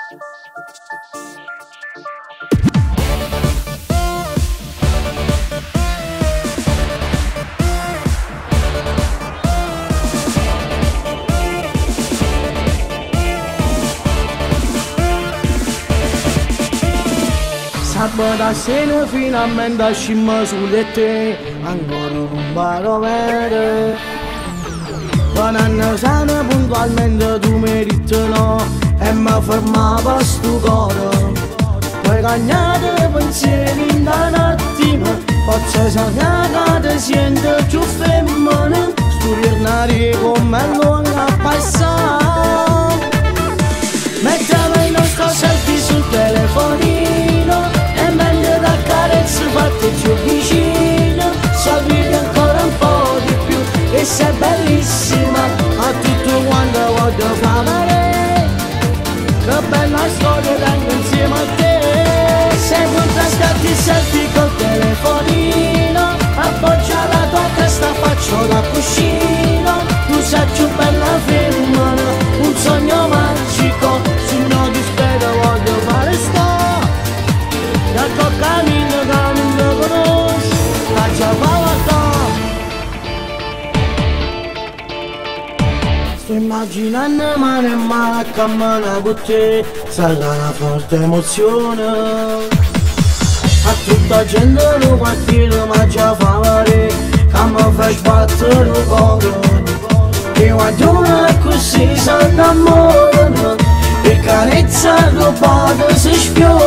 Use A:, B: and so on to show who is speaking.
A: Sabato sera finalmente scimma sulle te, ancora non paro vedere. Quando sana puntualmente tu mi ritorno e mi fermava sto cuore. Poi cagnate pensieri in un attimo, forse sa che ti sento più femmina, sto ritornare come lunga passare. Mettiamo il nostro selfie sul telefonino e mentre da carezze fatti più vicino, sorridi ancora un po' di più e sei bellissima, a tutto quanto voglio fare. Che bella storia tengo insieme a te. Sei contrastati il selfie col telefonino, appoggia la tua testa, faccio da cuscino. Tu sei più bella femmina, un sogno magico, sogno di spero voglio fare sto. Da cammino conosci, faccia fatta. Sto immaginando mano in mano a camminare con te, sarà una forte emozione. A tutta gente lo quartiere ma già fa valere, che mi fai sbattere il cuore. E quando così si innamorano, e carezza rubata si spiona.